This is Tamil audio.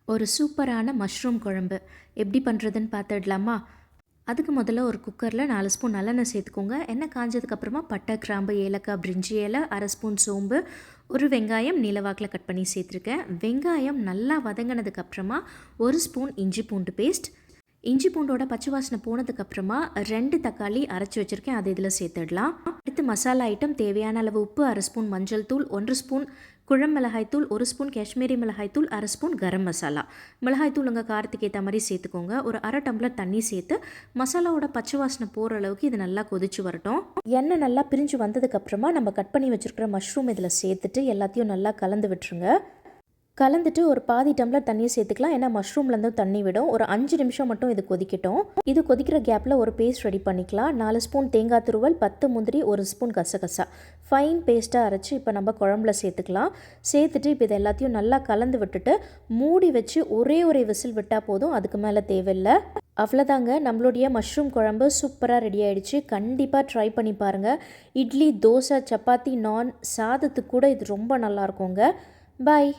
ஒரு சூப்பரான மஷ்ரூம் குழம்பு எப்படி பண்ணுறதுன்னு பார்த்துடலாமா? அதுக்கு முதல்ல ஒரு குக்கரில் 4 ஸ்பூன் நல்லெண்ணெய் சேர்த்துக்கோங்க. எண்ணெய் காஞ்சதுக்கப்புறமா பட்டை, கிராம்பு, ஏலக்காய், பிரிஞ்சி இலை, 1/2 ஸ்பூன் சோம்பு, ஒரு வெங்காயம் நீலவாக்கில் கட் பண்ணி சேர்த்துருக்கேன். வெங்காயம் நல்லா வதங்கினதுக்கப்புறமா 1 ஸ்பூன் இஞ்சி பூண்டு பேஸ்ட், இஞ்சி பூண்டோட பச்சை வாசனை போனதுக்கப்புறமா 2 தக்காளி அரைச்சி வச்சுருக்கேன், அது இதில் சேர்த்துடலாம். அடுத்து மசாலா ஐட்டம் தேவையான அளவு உப்பு, 1/2 ஸ்பூன் மஞ்சள் தூள், 1 ஸ்பூன் குழம்பு மிளகாய்த்தூள், 1 ஸ்பூன் காஷ்மீரி மிளகாய்த்தூள், 1/2 ஸ்பூன் கரம் மசாலா. மிளகாய்த்தூள் உங்கள் காரத்துக்கு ஏற்ற மாதிரி சேர்த்துக்கோங்க. ஒரு 1/2 டம்ளர் தண்ணி சேர்த்து மசாலாவோட பச்சை வாசனை போகிற அளவுக்கு இது நல்லா கொதிச்சு வரட்டும். எண்ணெய் நல்லா பிரிஞ்சு வந்ததுக்கப்புறமா நம்ம கட் பண்ணி வச்சுருக்கிற மஷ்ரூம் இதில் சேர்த்துட்டு எல்லாத்தையும் நல்லா கலந்து விட்டுருங்க. கலந்துட்டு ஒரு பாதி டம்ளர் தண்ணியை சேர்த்துக்கலாம், ஏன்னா மஷ்ரூம்லேருந்து தண்ணி விடும். ஒரு 5 நிமிஷம் மட்டும் இது கொதிக்கட்டும். இது கொதிக்கிற கேப்பில் ஒரு பேஸ்ட் ரெடி பண்ணிக்கலாம். 4 ஸ்பூன் தேங்காய் துருவல், 10 முந்திரி, 1 ஸ்பூன் கசகசா ஃபைன் பேஸ்ட்டாக அரைச்சி இப்போ நம்ம குழம்புல சேர்த்துக்கலாம். சேர்த்துட்டு இப்போ இது எல்லாத்தையும் நல்லா கலந்து விட்டுட்டு மூடி வச்சு ஒரே விசில் விட்டால் போதும், அதுக்கு மேலே தேவையில்லை. அவ்வளோதாங்க, நம்மளுடைய மஷ்ரூம் குழம்பு சூப்பராக ரெடி ஆகிடுச்சு. கண்டிப்பாக ட்ரை பண்ணி பாருங்கள். இட்லி, தோசை, சப்பாத்தி, நான், சாதத்துக்கு கூட இது ரொம்ப நல்லாயிருக்குங்க. பாய்.